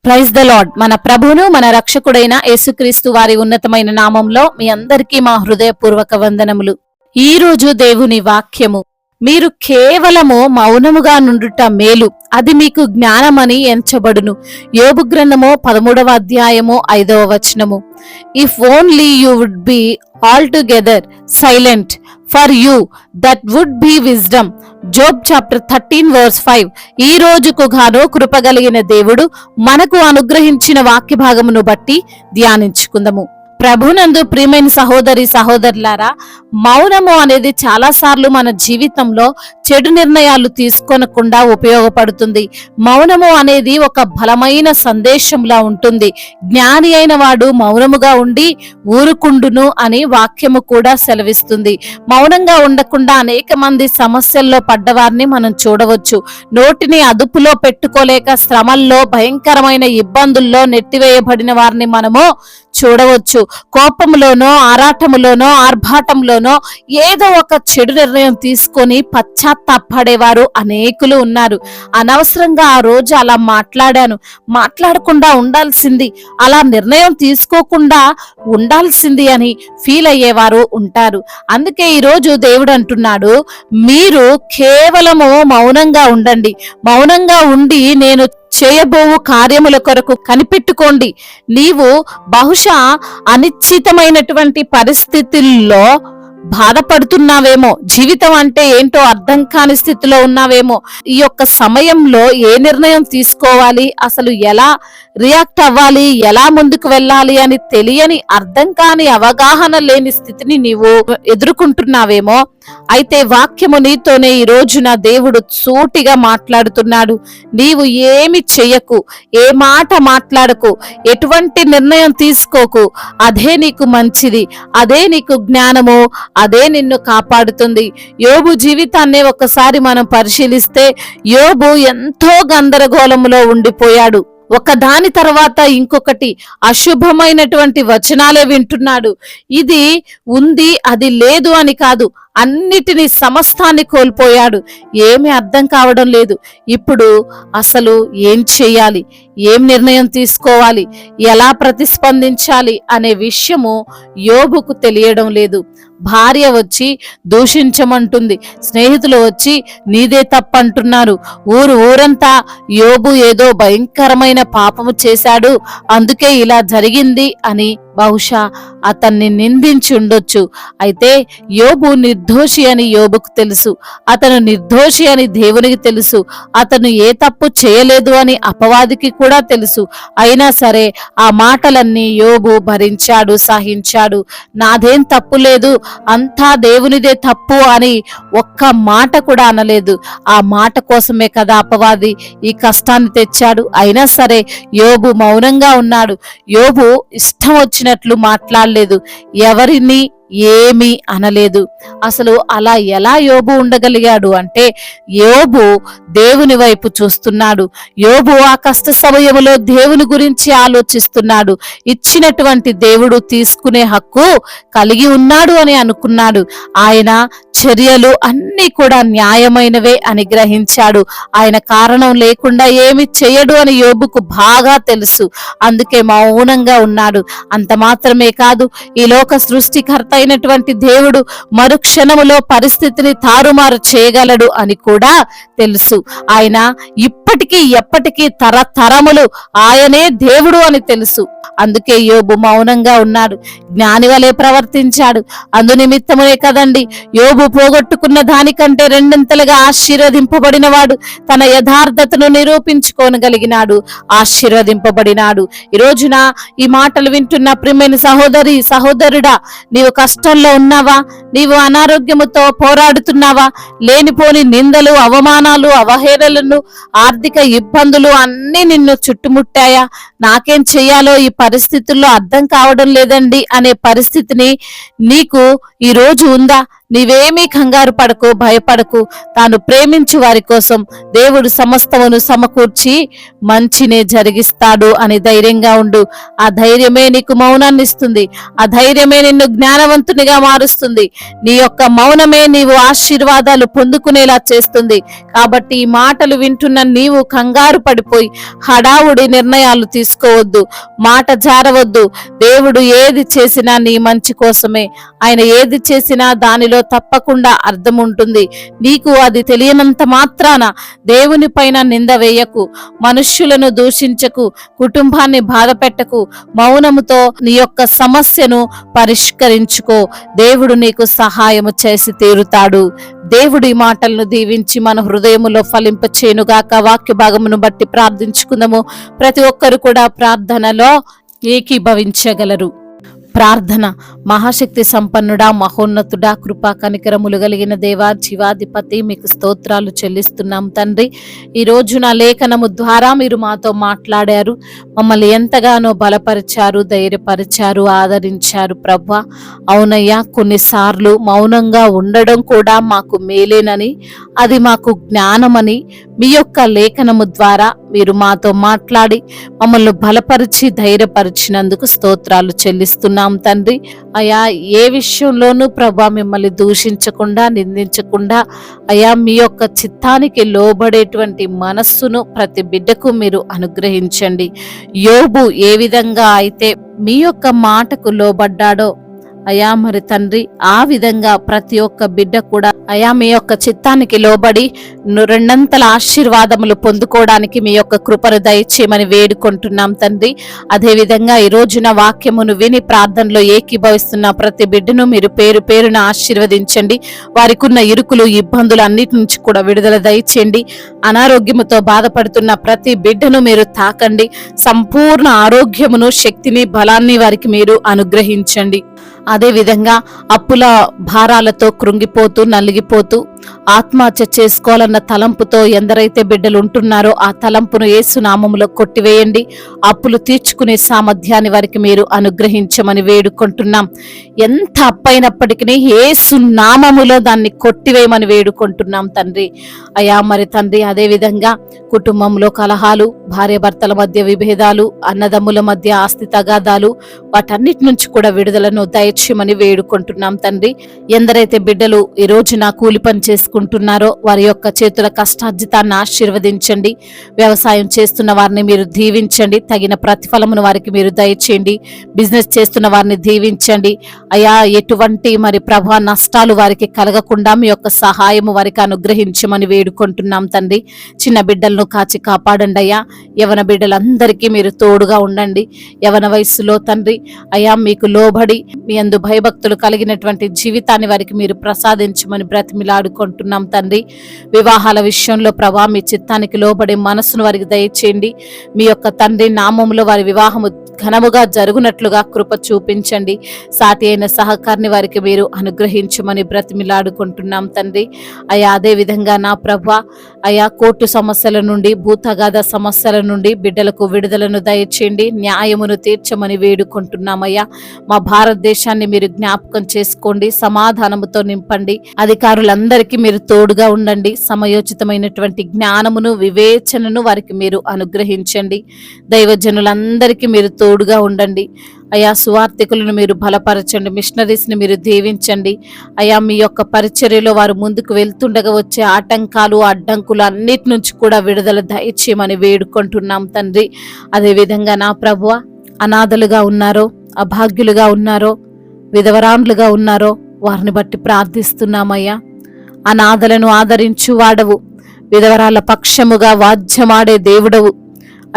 Praise the lord. మన ప్రభువును మన రక్షకుడైన యేసుక్రీస్తు వారి ఉన్నతమైన నామంలో మీ అందరికీ మా హృదయపూర్వక వందనములు. ఈ రోజు దేవుని వాక్యము, మీరు కేవలము మౌనముగా నుండుట మేలు, అది మీకు జ్ఞానమని ఎంచబడును. యోబు గ్రంథము 13వ అధ్యాయము 5వ వచనము. If only you would be altogether silent, for you that would be wisdom. Job chapter 13 verse 5. ఈ రోజుకు గాను కృపగలిగిన దేవుడు మనకు అనుగ్రహించిన వాక్య భాగమును బట్టి ధ్యానించుకుందాము. ప్రభునందు ప్రియమైన సహోదరి సహోదరులారా, మౌనము అనేది చాలా సార్లు మన జీవితంలో చెడు నిర్ణయాలు తీసుకోనకుండా ఉపయోగపడుతుంది. మౌనము అనేది ఒక బలమైన సందేశంలా ఉంటుంది. జ్ఞాని అయిన వాడు మౌనముగా ఉండి ఊరుకుండును అని వాక్యము కూడా సెలవిస్తుంది. మౌనంగా ఉండకుండా అనేక మంది సమస్యల్లో పడ్డవారిని మనం చూడవచ్చు. నోటిని అదుపులో పెట్టుకోలేక శ్రమల్లో భయంకరమైన ఇబ్బందుల్లో నెట్టివేయబడిన వారిని మనము చూడవచ్చు. కోపములోనో ఆరాటములోనో ఆర్భాటంలోనో ఏదో ఒక చెడు నిర్ణయం తీసుకొని పశ్చాత్తాపడేవారు అనేకులు ఉన్నారు. అనవసరంగా ఆ రోజు అలా మాట్లాడకుండా ఉండాల్సింది, అలా నిర్ణయం తీసుకోకుండా ఉండాల్సింది అని ఫీల్ అయ్యేవారు ఉంటారు. అందుకే ఈ రోజు దేవుడు అంటున్నాడు, మీరు కేవలము మౌనంగా ఉండండి. మౌనంగా ఉండి నేను చేయబోవు కార్యముల కొరకు కనిపెట్టుకోండి. నీవు బహుశా అనిశ్చితమైనటువంటి పరిస్థితుల్లో బాధపడుతున్నావేమో, జీవితం అంటే ఏంటో అర్థం కాని స్థితిలో ఉన్నావేమో. ఈ యొక్క సమయంలో ఏ నిర్ణయం తీసుకోవాలి, అసలు ఎలా రియాక్ట్ అవ్వాలి, ఎలా ముందుకు వెళ్ళాలి అని తెలియని, అర్థం కాని, అవగాహన లేని స్థితిని నీవు ఎదుర్కొంటున్నావేమో. అయితే వాక్యము నీతోనే ఈ రోజున దేవుడు సూటిగా మాట్లాడుతున్నాడు. నీవు ఏమి చెయ్యకు, ఏ మాట మాట్లాడకు, ఎటువంటి నిర్ణయం తీసుకోకు. అదే నీకు మంచిది, అదే నీకు జ్ఞానము, అదే నిన్ను కాపాడుతుంది. యోబు జీవితాన్ని ఒకసారి మనం పరిశీలిస్తే, యోబు ఎంతో గందరగోళంలో ఉండిపోయాడు. ఒక దాని తర్వాత ఇంకొకటి అశుభమైనటువంటి వచనాలే వింటున్నాడు. ఇది ఉంది, అది లేదు అని కాదు, అన్నిటినీ సమస్తాన్ని కోల్పోయాడు. ఏమీ అర్థం కావడం లేదు. ఇప్పుడు అసలు ఏం చేయాలి, ఏం నిర్ణయం తీసుకోవాలి, ఎలా ప్రతిస్పందించాలి అనే విషయము యోబుకు తెలియడం లేదు. భార్య వచ్చి దూషించమంటుంది, స్నేహితులు వచ్చి నీదే తప్పంటున్నారు. ఊరంతా యోబు ఏదో భయంకరమైన పాపము చేశాడు, అందుకే ఇలా జరిగింది అని బహుశా అతన్ని నిందించి ఉండొచ్చు. అయితే యోబు నిర్దోషి అని యోబుకు తెలుసు, అతను నిర్దోషి అని దేవునికి తెలుసు, అతను ఏ తప్పు చేయలేదు అని అపవాదికి కూడా తెలుసు. అయినా సరే ఆ మాటలన్నీ యోబు భరించాడు, సహించాడు. నాదేం తప్పు లేదు, అంతా దేవునిదే తప్పు అని ఒక్క మాట కూడా అనలేదు. ఆ మాట కోసమే కదా అపవాది ఈ కష్టాన్ని తెచ్చాడు. అయినా సరే యోబు మౌనంగా ఉన్నాడు. యోబు ఇష్టం వచ్చినట్లు మాట్లాడలేదు, ఎవరిని ఏమీ అనలేదు. అసలు అలా ఎలా యోబు ఉండగలిగాడు అంటే, యోబు దేవుని వైపు చూస్తున్నాడు. యోబు ఆ కష్ట సమయంలో దేవుని గురించి ఆలోచిస్తున్నాడు. ఇచ్చినటువంటి దేవుడు తీసుకునే హక్కు కలిగి ఉన్నాడు అని అనుకున్నాడు. ఆయన చర్యలు అన్నీ కూడా న్యాయమైనవే అని గ్రహించాడు. ఆయన కారణం లేకుండా ఏమి చేయడు అని యోబుకు బాగా తెలుసు. అందుకే మౌనంగా ఉన్నాడు. అంత మాత్రమే కాదు, ఈ లోక సృష్టికర్త అయినటువంటి దేవుడు మరుక్షణములో పరిస్థితిని తారుమారు చేయగలడు అని కూడా తెలుసు. ఆయన ఇప్పటికీ ఎప్పటికీ తరతరములు ఆయనే దేవుడు అని తెలుసు. అందుకే యోబు మౌనంగా ఉన్నాడు, జ్ఞాని వలె ప్రవర్తించాడు. అందు నిమిత్తమే కదండి యోబు పోగొట్టుకున్న దానికంటే రెండింతలుగా ఆశీర్వదింపబడిన వాడు, తన యథార్థతను నిరూపించుకోగలిగినాడు, ఆశీర్వదింపబడినాడు. ఈ రోజున ఈ మాటలు వింటున్న ప్రియమైన సహోదరి సహోదరుడా, నీవు కష్టంలో ఉన్నావా? నీవు అనారోగ్యముతో పోరాడుతున్నావా? లేనిపోని నిందలు, అవమానాలు, అవహేళనలు, ఆర్థిక ఇబ్బందులు అన్నీ నిన్ను చుట్టుముట్టాయా? నాకేం చెయ్యాలో ఈ పరిస్థితుల్లో అర్థం కావడం లేదండి అనే పరిస్థితిని నీకు ఈ రోజు ఉందా? నీవేమీ కంగారు పడకు, భయపడకు. తాను ప్రేమించు వారి కోసం దేవుడు సమస్తమును సమకూర్చి మంచినే జరిగిస్తాడు అని ధైర్యంగా ఉండు. ఆ ధైర్యమే నీకు మౌనాన్ని ఇస్తుంది. ఆ ధైర్యమే నిన్ను జ్ఞానవంతునిగా మారుస్తుంది. నీ యొక్క మౌనమే నీవు ఆశీర్వాదాలు పొందుకునేలా చేస్తుంది. కాబట్టి ఈ మాటలు వింటున్న నీవు కంగారు పడిపోయి హడావుడి నిర్ణయాలు తీసుకోవద్దు, మాట జారవద్దు. దేవుడు ఏది చేసినా నీ మంచి కోసమే. ఆయన ఏది చేసినా దానిలో తప్పకుండా అర్థం ఉంటుంది. నీకు అది తెలియనంత మాత్రాన దేవుని పైన నింద వేయకు, మనుష్యులను దూషించకు, కుటుంబాన్ని బాధ పెట్టకు. మౌనముతో నీ యొక్క సమస్యను పరిష్కరించుకో. దేవుడు నీకు సహాయము చేసి తీరుతాడు. దేవుడి మాటలను దీవించి మన హృదయములో ఫలింపచేయునుగాక. వాక్య భాగమును బట్టి ప్రార్థించుకుందాము. ప్రతి ఒక్కరు కూడా ప్రార్థనలో ఏకీభవించగలరు. ప్రార్థన. మహాశక్తి సంపన్నుడా, మహోన్నతుడా, కృపా కనికరములు కలిగిన దేవా, జీవాధిపతి, మీకు స్తోత్రాలు చెల్లిస్తున్నాం తండ్రి. ఈరోజు నా లేఖనము ద్వారా మీరు మాతో మాట్లాడారు, మమ్మల్ని ఎంతగానో బలపరిచారు, ధైర్యపరిచారు, ఆదరించారు ప్రభువా. అవునయ్యా, కొన్నిసార్లు మౌనంగా ఉండడం కూడా మాకు మేలేనని, అది మాకు జ్ఞానమని మీ యొక్క లేఖనము ద్వారా మీరు మాతో మాట్లాడి మమ్మల్ని బలపరిచి ధైర్యపరిచినందుకు స్తోత్రాలు చెల్లిస్తున్నాం తండ్రి. అయా, ఏ విషయంలోనూ ప్రభా మిమ్మల్ని దూషించకుండా, నిందించకుండా అయా మీ యొక్క చిత్తానికి లోబడేటువంటి మనస్సును ప్రతి బిడ్డకు మీరు అనుగ్రహించండి. యోబు ఏ విధంగా అయితే మీ యొక్క మాటకు లోబడ్డాడో అయా, మరి తండ్రి ఆ విధంగా ప్రతి ఒక్క బిడ్డ కూడా అయా మీ యొక్క చిత్తానికి లోబడి రెండంతల ఆశీర్వాదములు పొందుకోవడానికి మీ యొక్క కృపను దయచేయమని వేడుకుంటున్నాం తండ్రి. అదే విధంగా ఈ రోజున వాక్యమును విని ప్రార్థనలో ఏకీభవిస్తున్న ప్రతి బిడ్డను మీరు పేరు పేరున ఆశీర్వదించండి. వారికి ఉన్న ఇరుకులు, ఇబ్బందులు అన్నిటి నుంచి కూడా విడుదల దయచేయండి. అనారోగ్యముతో బాధపడుతున్న ప్రతి బిడ్డను మీరు తాకండి. సంపూర్ణ ఆరోగ్యమును, శక్తిని, బలాన్ని వారికి మీరు అనుగ్రహించండి. అదే విధంగా అప్పుల భారాలతో కృంగిపోతూ, నలిగిపోతూ, ఆత్మహత్య చేసుకోవాలన్న తలంపుతో ఎందరైతే బిడ్డలు ఉంటున్నారో ఆ తలంపును యేసు నామములో కొట్టివేయండి. అప్పులు తీర్చుకునే సామర్థ్యాన్ని వారికి మీరు అనుగ్రహించమని వేడుకుంటున్నాం. ఎంత అప్పైనప్పటికీ యేసు నామములో దాన్ని కొట్టివేయమని వేడుకుంటున్నాం తండ్రి. అయా మరి తండ్రి, అదే విధంగా కుటుంబంలో కలహాలు, భార్యాభర్తల మధ్య విభేదాలు, అన్నదమ్ముల మధ్య ఆస్తి తగాదాలు, వాటన్నిటి నుంచి కూడా విడుదలను దయచేయమని వేడుకుంటున్నాం తండ్రి. ఎందరైతే బిడ్డలు ఈ రోజున కూలి పని చేసుకుంటున్నారో వారి యొక్క చేతుల కష్టార్జితాన్ని ఆశీర్వదించండి. వ్యవసాయం చేస్తున్న వారిని మీరు దీవించండి. తగిన ప్రతిఫలమును వారికి మీరు దయచేయండి. బిజినెస్ చేస్తున్న వారిని దీవించండి. అయా, ఎటువంటి మరి ప్రభా నష్టాలు వారికి కలగకుండా మీ యొక్క సహాయము వారికి అనుగ్రహించమని వేడుకుంటున్నాం తండ్రి. చిన్న బిడ్డలను కాచి కాపాడండి అయ్యా. యవన బిడ్డలందరికీ మీరు తోడుగా ఉండండి. యవన వయస్సులో తండ్రి అయా మీకు లోబడి మీ యందు భయభక్తులు కలిగినటువంటి జీవితాన్ని వారికి మీరు ప్రసాదించమని బ్రతిమిలాడుకుంటున్నాం తండ్రి. వివాహాల విషయంలో ప్రభా మీ చిత్తానికి లోబడే మనసును వారికి దయచేయండి. మీ యొక్క తండ్రి నామములో వారి వివాహము ఘనముగా జరుగునట్లుగా కృప చూపించండి. సాటి అయిన సహకారిని వారికి మీరు అనుగ్రహించమని బ్రతిమిలాడుకుంటున్నాం తండ్రి. అయా, అదే విధంగా నా ప్రభా అయా, కోర్టు సమస్యల నుండి, భూతగాథ సమస్యల నుండి బిడ్డలకు విడుదలను దయచేయండి. న్యాయమును తీర్చమని వేడుకుంటున్నామయ్యా. మా భారతదేశాన్ని మీరు జ్ఞాపకం చేసుకోండి. సమాధానముతో నింపండి. అధికారులందరికీ మీరు తోడుగా ఉండండి. సమయోచితమైనటువంటి జ్ఞానమును, వివేచనను వారికి మీరు అనుగ్రహించండి. దైవజనులందరికీ మీరు తోడుగా ఉండండి అయా. సువార్థికులను మీరు బలపరచండి. మిషనరీస్ ని మీరు దీవించండి అయా. మీ యొక్క పరిచర్యలో వారు ముందుకు వెళ్తుండగా వచ్చే ఆటంకాలు, అడ్డంకులు అన్నిటి నుంచి కూడా విడుదల దయచేయమని వేడుకుంటున్నాం తండ్రి. అదే విధంగా నా ప్రభువ, అనాథలుగా ఉన్నారో, అభాగ్యులుగా ఉన్నారో, విధవరాండ్లుగా ఉన్నారో వారిని బట్టి ప్రార్థిస్తున్నామయ్యా. అనాథలను ఆదరించు వాడవు, విధవరాల పక్షముగా వాద్యమాడే దేవుడవు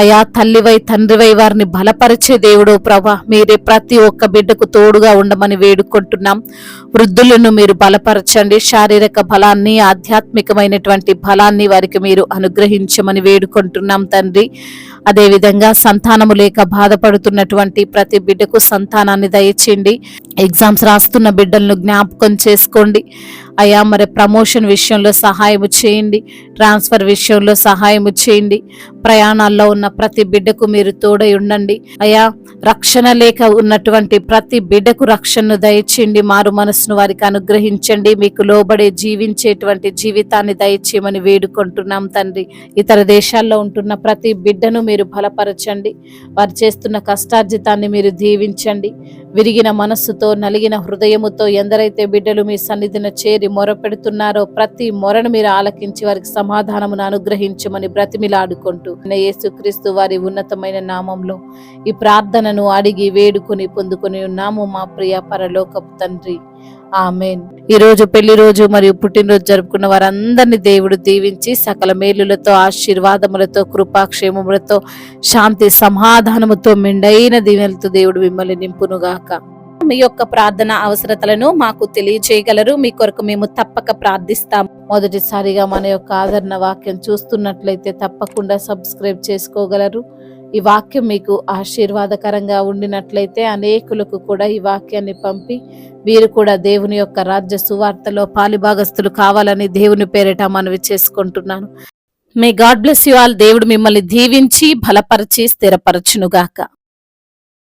అయా. తల్లివై తండ్రివై వారిని బలపరిచే దేవుడు ప్రభా, మీరే ప్రతి ఒక్క బిడ్డకు తోడుగా ఉండమని వేడుకుంటున్నాం. వృద్ధులను మీరు బలపరచండి. శారీరక బలాన్ని, ఆధ్యాత్మికమైనటువంటి బలాన్ని వారికి మీరు అనుగ్రహించమని వేడుకుంటున్నాం తండ్రి. అదే విధంగా సంతానము లేక బాధపడుతున్నటువంటి ప్రతి బిడ్డకు సంతానాన్ని దయచేయండి. ఎగ్జామ్స్ రాస్తున్న బిడ్డలను జ్ఞాపకం చేసుకోండి అయా మరి ప్రమోషన్ విషయంలో సహాయము చేయండి, ట్రాన్స్ఫర్ విషయంలో సహాయము చేయండి. ప్రయాణాల్లో ఉన్న ప్రతి బిడ్డకు మీరు తోడై ఉండండి అయా. రక్షణ లేక ఉన్నటువంటి ప్రతి బిడ్డకు రక్షణను దయచేయండి, మారు మనసును వారికి అనుగ్రహించండి, మీకు లోబడే జీవించేటువంటి జీవితాన్ని దయచేయమని వేడుకుంటున్నాం తండ్రి. ఇతర దేశాల్లో ఉంటున్న ప్రతి బిడ్డను మీరు బలపరచండి, వారు చేస్తున్న కష్టార్జితాన్ని మీరు దీవించండి. విరిగిన మనస్సుతో నలిగిన హృదయముతో ఎందరైతే బిడ్డలు మీ సన్నిధిన చేరి మొరపెడుతున్నారో ప్రతి మొరను మీరు ఆలకించి వారికి సమాధానమును అనుగ్రహించమని బ్రతిమిలాడుకుంటూ యేసుక్రీస్తు వారి ఉన్నతమైన నామంలో ఈ ప్రార్థనను అడిగి వేడుకొని పొందుకొని ఉన్నాము మా ప్రియ పరలోకపు తండ్రి, ఆమేన్. ఈ రోజు పెళ్లి రోజు మరియు పుట్టినరోజు జరుపుకున్న వారందరినీ దేవుడు దీవించి సకల మేలులతో, ఆశీర్వాదములతో, కృపాక్షేమములతో, శాంతి సమాధానముతో, మెండైన దీవెనలతో దేవుడు మిమ్మల్ని నింపునుగాక. మీ యొక్క ప్రార్థన అవసరతలను మాకు తెలియజేయగలరు, మీ కొరకు మేము తప్పక ప్రార్థిస్తాం. మొదటిసారిగా మన యొక్క ఆదరణ వాక్యం చూస్తున్నట్లయితే తప్పకుండా సబ్స్క్రైబ్ చేసుకోగలరు. ఈ వాక్యం మీకు ఆశీర్వాదకరంగా ఉండినట్లయితే అనేకులకు కూడా ఈ వాక్యాన్ని పంపి వీరు కూడా దేవుని యొక్క రాజ్య సువార్తలో పాలిభాగస్తులు కావాలని దేవుని పేరిట మనవి చేసుకుంటున్నాను. May God bless you all. దేవుడు మిమ్మల్ని దీవించి బలపరిచి స్థిరపరచునుగాక.